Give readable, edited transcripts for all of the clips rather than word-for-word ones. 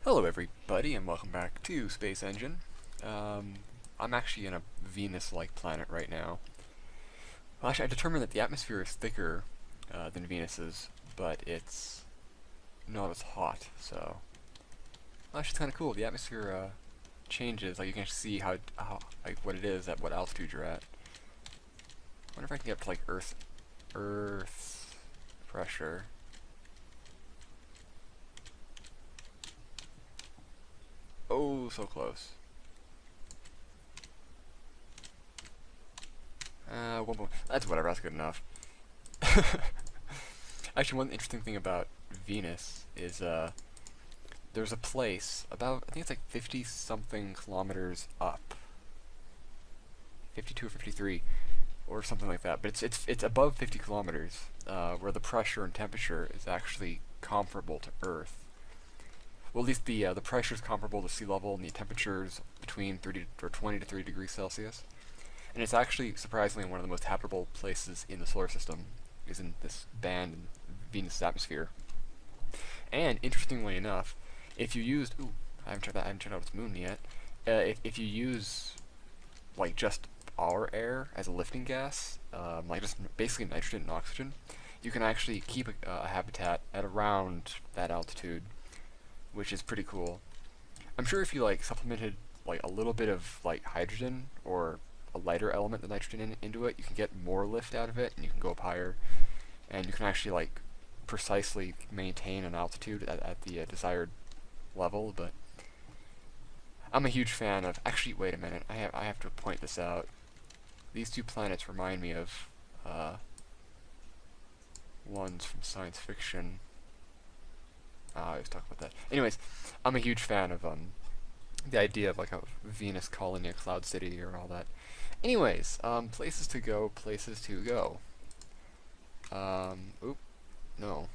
Hello everybody and welcome back to Space Engine. I'm actually in a Venus-like planet right now. Well, actually I determined that the atmosphere is thicker than Venus's, but it's not as hot, so... Well, actually it's kind of cool. The atmosphere changes, like you can actually see how like what it is at what altitude you're at. I wonder if I can get up to like Earth pressure. Oh, so close. One more. That's whatever, that's good enough. Actually, one interesting thing about Venus is, there's a place about, I think it's like 50-something kilometers up. 52 or 53, or something like that. But it's above 50 kilometers, where the pressure and temperature is actually comparable to Earth. Well, at least the pressure is comparable to sea level, and the temperatures between 20 to 30 degrees Celsius. And it's actually surprisingly one of the most habitable places in the solar system, is in this band in Venus' atmosphere. And interestingly enough, if you used I haven't checked out its moon yet. If you use like just our air as a lifting gas, like just basically nitrogen and oxygen, you can actually keep a habitat at around that altitude, which is pretty cool. I'm sure if you like supplemented like a little bit of like hydrogen or a lighter element than nitrogen into it, you can get more lift out of it, and you can go up higher, and you can actually like precisely maintain an altitude at the desired level. But I'm a huge fan of. Actually, wait a minute. I have to point this out. These two planets remind me of ones from science fiction. I was talking about that. Anyways, I'm a huge fan of the idea of like a Venus colony, a cloud city, or all that. Anyways, places to go, places to go. Oop, no.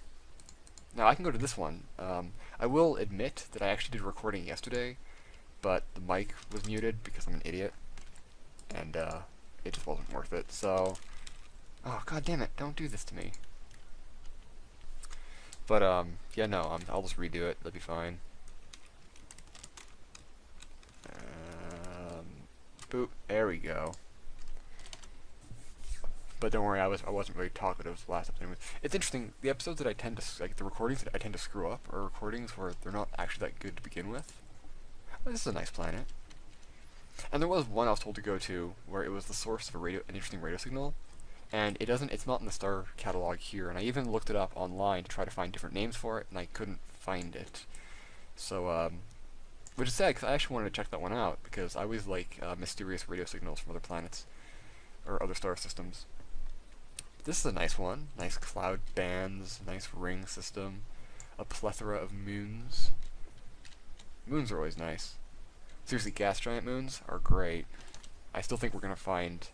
Now I can go to this one. I will admit that I actually did a recording yesterday, but the mic was muted because I'm an idiot, and it just wasn't worth it. So, oh god damn it! Don't do this to me. But yeah, no, I'll just redo it. That'll be fine. Boop. There we go. But don't worry, I wasn't very talkative last episode. It's interesting. The episodes that I tend to the recordings that I tend to screw up are recordings where they're not actually that good to begin with. Oh, this is a nice planet. And there was one I was told to go to where it was the source of an interesting radio signal, and it's not in the star catalog here. And I even looked it up online to try to find different names for it, and I couldn't find it. So which is sad because I actually wanted to check that one out because I always like mysterious radio signals from other planets or other star systems. This is a nice one. Nice cloud bands, nice ring system, a plethora of moons. Moons are always nice. Seriously, gas giant moons are great. I still think we're going to find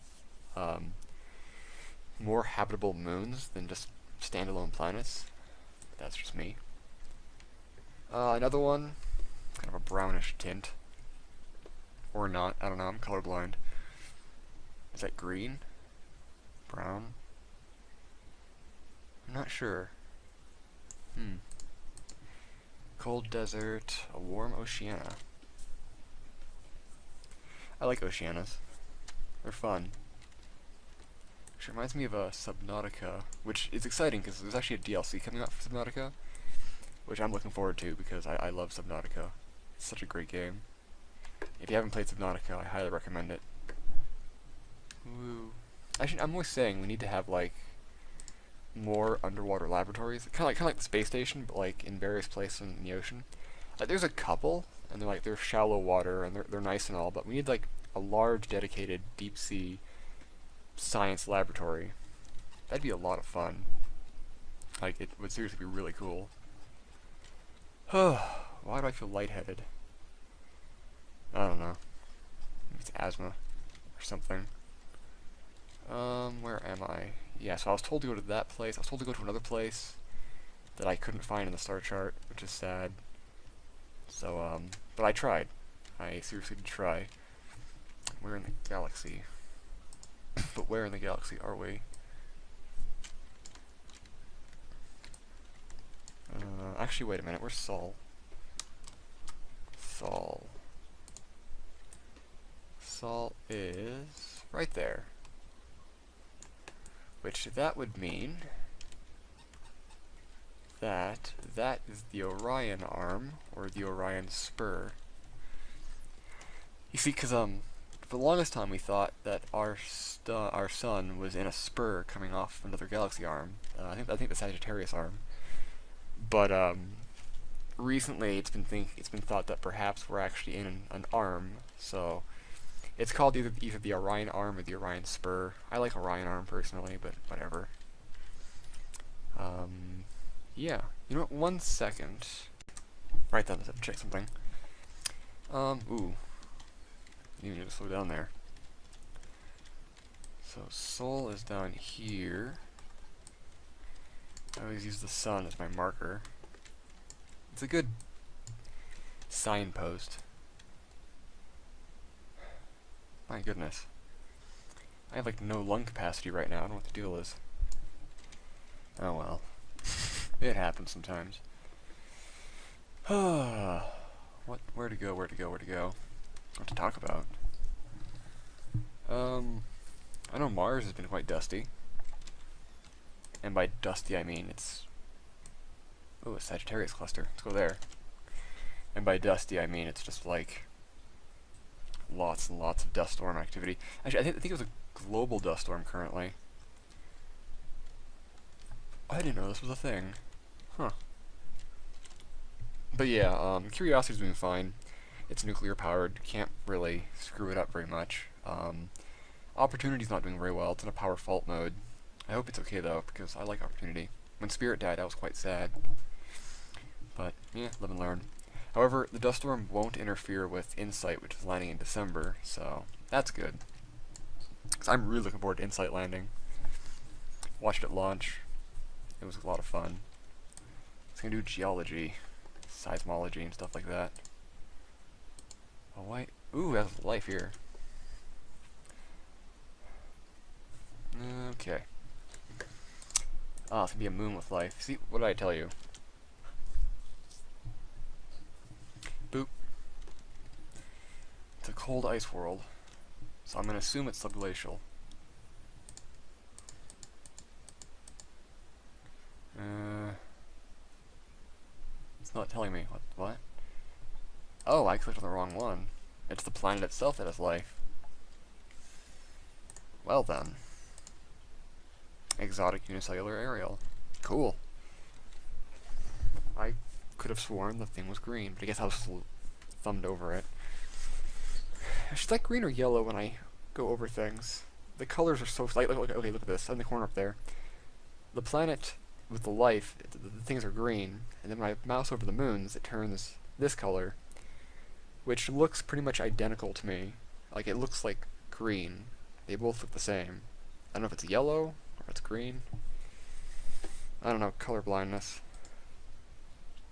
more habitable moons than just standalone planets. That's just me. Another one, kind of a brownish tint. Or not, I don't know, I'm colorblind. Is that green? Brown? I'm not sure. Cold desert, a warm oceana. I like oceanas. They're fun. Which reminds me of Subnautica, which is exciting because there's actually a DLC coming out for Subnautica, which I'm looking forward to because I love Subnautica. It's such a great game. If you haven't played Subnautica, I highly recommend it. Woo. Actually, I'm always saying we need to have like more underwater laboratories, kind of like the space station, but like in various places in the ocean. Like there's a couple, and they're shallow water and they're nice and all, but we need like a large dedicated deep sea science laboratory. That'd be a lot of fun. Like it would seriously be really cool. Why do I feel lightheaded? I don't know. Maybe it's asthma or something. Where am I? Yeah, so I was told to go to that place. I was told to go to another place that I couldn't find in the star chart, which is sad. So, but I tried. I seriously did try. We're in the galaxy. But where in the galaxy are we? Actually, wait a minute. Where's Sol? Sol? Sol is right there. Which that would mean that that is the Orion arm, or the Orion spur. You see, because for the longest time we thought that our sun was in a spur coming off another galaxy arm. I think the Sagittarius arm. But recently it's been thought that perhaps we're actually in an arm. So it's called either the Orion arm or the Orion spur. I like Orion arm personally, but whatever. Yeah. You know what? 1 second. Right then, let's check something. Ooh. You need to slow down there. So Sol is down here. I always use the sun as my marker. It's a good signpost. My goodness. I have like no lung capacity right now. I don't know what the deal is. Oh well. It happens sometimes. Where to go? What to talk about? I know Mars has been quite dusty. And by dusty I mean it's... Oh, a Sagittarius cluster. Let's go there. And by dusty I mean it's just like lots and lots of dust storm activity. Actually, I think it was a global dust storm currently. I didn't know this was a thing. Huh. But yeah, Curiosity's doing fine. It's nuclear powered. Can't really screw it up very much. Opportunity's not doing very well. It's in a power fault mode. I hope it's okay though, because I like Opportunity. When Spirit died, I was quite sad. But, yeah, live and learn. However, the dust storm won't interfere with Insight, which is landing in December, so that's good. Because I'm really looking forward to Insight landing. Watched it launch. It was a lot of fun. It's gonna do geology, seismology, and stuff like that. Oh, wait. Ooh, that's life here. Okay. Ah, it's gonna be a moon with life. See, what did I tell you? Boop. It's a cold ice world, so I'm gonna assume it's subglacial. It's not telling me. What? Oh, I clicked on the wrong one. It's the planet itself that has life. Well then. Exotic unicellular aerial. Cool. I could have sworn the thing was green, but I guess I was thumbed over it. Should like green or yellow when I go over things? The colors are so slight. Okay, look at this. In the corner up there. The planet with the life, the things are green, and then when I mouse over the moons, it turns this color, which looks pretty much identical to me. Like, it looks like green. They both look the same. I don't know if it's yellow or it's green. I don't know, color blindness.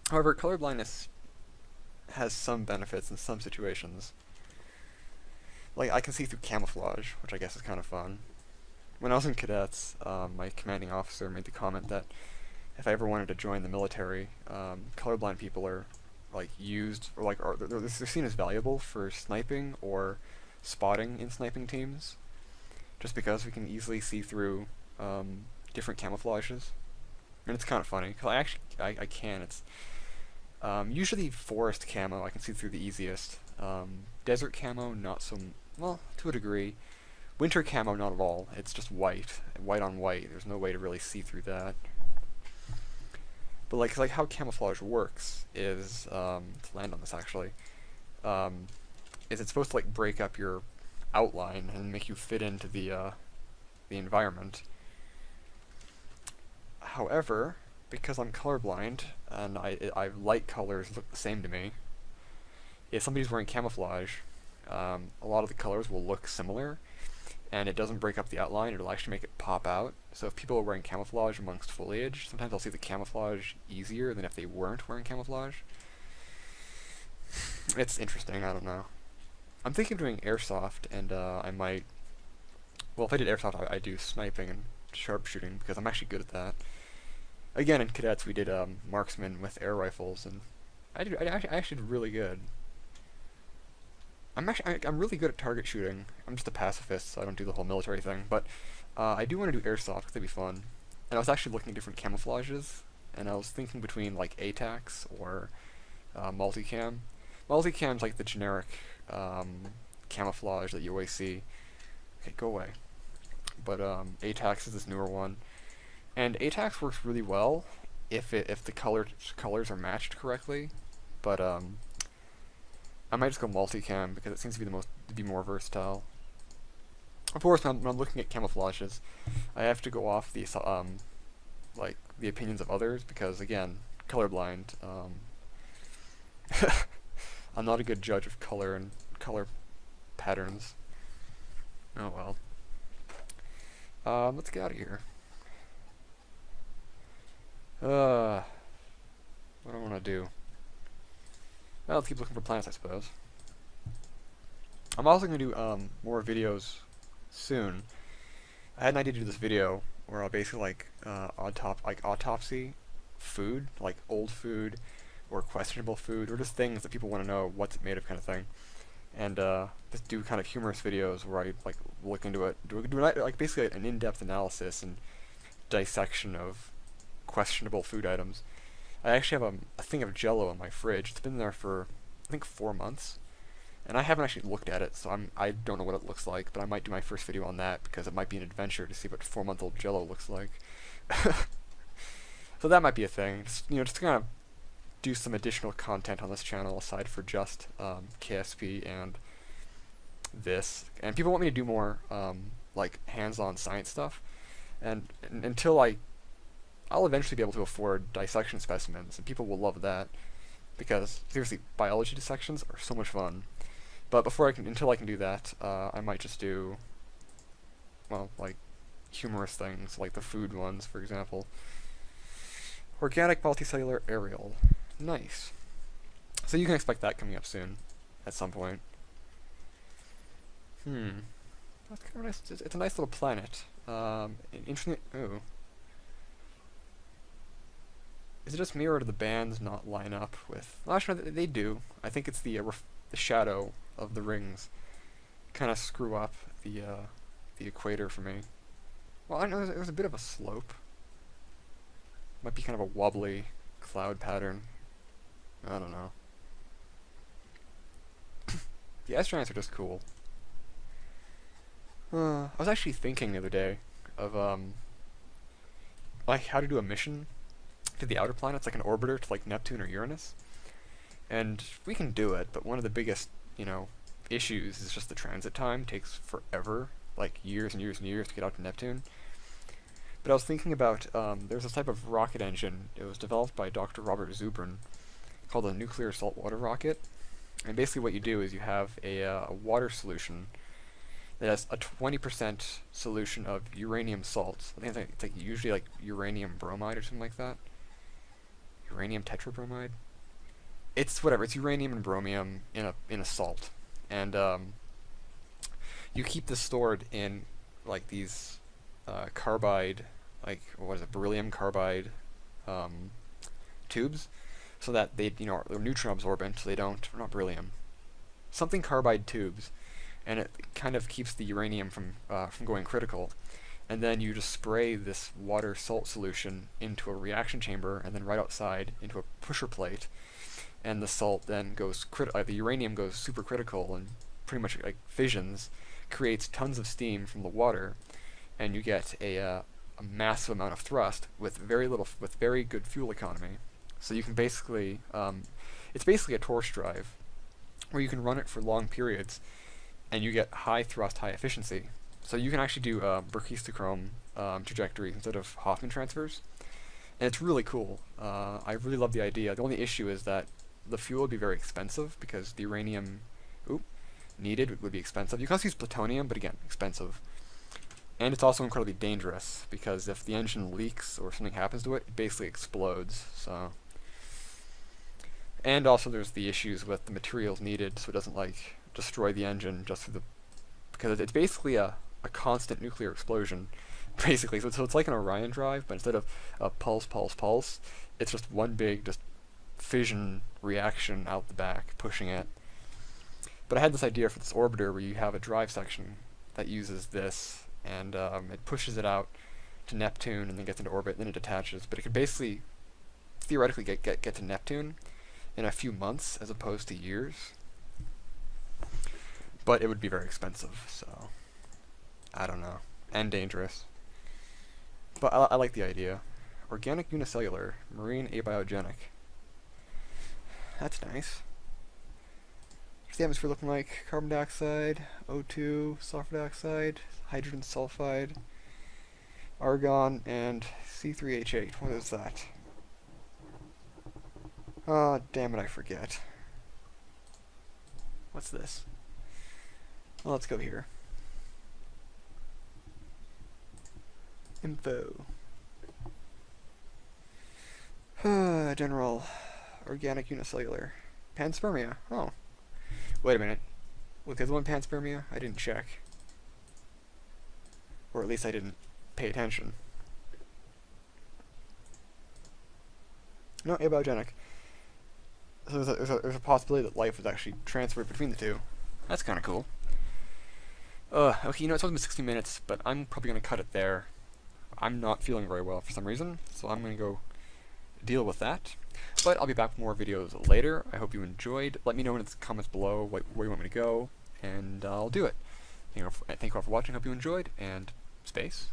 However, color blindness has some benefits in some situations. Like, I can see through camouflage, which I guess is kind of fun. When I was in cadets, my commanding officer made the comment that if I ever wanted to join the military, colorblind people are like used, or like they're seen as valuable for sniping or spotting in sniping teams, just because we can easily see through different camouflages, and it's kind of funny because I can. It's usually forest camo I can see through the easiest. Desert camo not so well, to a degree. Winter camo, not at all. It's just white on white. There's no way to really see through that. But like how camouflage works is, to land on this actually, is it's supposed to like break up your outline and make you fit into the environment. However, because I'm colorblind and I light colors look the same to me, if somebody's wearing camouflage, a lot of the colors will look similar, and it doesn't break up the outline, it'll actually make it pop out. So if people are wearing camouflage amongst foliage, sometimes I'll see the camouflage easier than if they weren't wearing camouflage. It's interesting, I don't know. I'm thinking of doing airsoft, and I might... Well, if I did airsoft, I do sniping and sharpshooting, because I'm actually good at that. Again, in cadets, we did marksman with air rifles, and I actually did really good. I'm really good at target shooting. I'm just a pacifist, so I don't do the whole military thing. But I do want to do airsoft 'cause that'd be fun. And I was actually looking at different camouflages, and I was thinking between like ATAX or multicam. Multicam's like the generic camouflage that you always see. Okay, go away. But ATAX is this newer one, and ATAX works really well if the colors are matched correctly. But I might just go multicam because it seems to be more versatile. Of course, when I'm looking at camouflages, I have to go off the like the opinions of others because again, colorblind. I'm not a good judge of color and color patterns. Oh well. Let's get out of here. What do I want to do? Well, let's keep looking for planets, I suppose. I'm also going to do more videos soon. I had an idea to do this video where I'll basically like autopsy food, like old food or questionable food, or just things that people want to know what's it made of, kind of thing. And just do kind of humorous videos where I like look into it, do like basically an in-depth analysis and dissection of questionable food items. I actually have a thing of Jello in my fridge. It's been there for I think 4 months, and I haven't actually looked at it, so I don't know what it looks like. But I might do my first video on that because it might be an adventure to see what 4-month-old Jello looks like. So that might be a thing. Just just to kind of do some additional content on this channel aside for just KSP and this. And people want me to do more like hands-on science stuff, and until I'll eventually be able to afford dissection specimens, and people will love that because seriously, biology dissections are so much fun. But until I can do that, I might just do, well, like humorous things, like the food ones, for example. Organic multicellular aerial, nice. So you can expect that coming up soon, at some point. That's kind of nice. It's a nice little planet. Interesting. Ooh. Is it just me, or do the bands not line up with... Well, actually, they do. I think it's the shadow of the rings kind of screw up the equator for me. Well, I know there's a bit of a slope. Might be kind of a wobbly cloud pattern. I don't know. The S giants are just cool. I was actually thinking the other day of like how to do a mission to the outer planets, like an orbiter to like Neptune or Uranus. And we can do it, but one of the biggest, issues is just the transit time. Takes forever, like years and years and years to get out to Neptune. But I was thinking about, there's this type of rocket engine. It was developed by Dr. Robert Zubrin, called a nuclear saltwater rocket. And basically what you do is you have a water solution that has a 20% solution of uranium salts. I think it's like usually like uranium bromide or something like that. Uranium tetrabromide? It's whatever, it's uranium and bromium in a salt. And you keep this stored in like these carbide, like what is it, beryllium carbide tubes, so that they're neutron absorbent, so they don't, or not beryllium, something carbide tubes, and it kind of keeps the uranium from going critical. And then you just spray this water salt solution into a reaction chamber, and then right outside into a pusher plate, and the salt then goes the uranium goes supercritical and pretty much like fissions, creates tons of steam from the water, and you get a massive amount of thrust with very good fuel economy. So you can basically, it's basically a torch drive, where you can run it for long periods, and you get high thrust, high efficiency. So you can actually do Berkistochrome trajectories instead of Hoffman transfers, and it's really cool. I really love the idea. The only issue is that the fuel would be very expensive because the uranium needed would be expensive. You can also use plutonium, but again, expensive. And it's also incredibly dangerous because if the engine leaks or something happens to it, it basically explodes. So, and also there's the issues with the materials needed, so it doesn't like destroy the engine just through because it's basically a constant nuclear explosion, basically. So it's like an Orion drive, but instead of a pulse, it's just one big just fission reaction out the back, pushing it. But I had this idea for this orbiter where you have a drive section that uses this, and it pushes it out to Neptune and then gets into orbit, and then it detaches. But it could basically, theoretically, get to Neptune in a few months as opposed to years. But it would be very expensive, so I don't know. And dangerous. But I like the idea. Organic unicellular, marine abiogenic. That's nice. What's the atmosphere looking like? Carbon dioxide, O2, sulfur dioxide, hydrogen sulfide, argon, and C3H8. What is that? Oh, damn it, I forget. What's this? Well, let's go here. Info. General. Organic unicellular. Panspermia. Oh. Wait a minute. Was the other one panspermia? I didn't check. Or at least I didn't pay attention. No, abiogenic. So there's a possibility that life was actually transferred between the two. That's kind of cool. Okay, you know, it's only been 60 minutes, but I'm probably going to cut it there. I'm not feeling very well for some reason, so I'm going to go deal with that. But I'll be back with more videos later. I hope you enjoyed. Let me know in the comments below where you want me to go, and I'll do it. Thank you all for watching. Hope you enjoyed, and space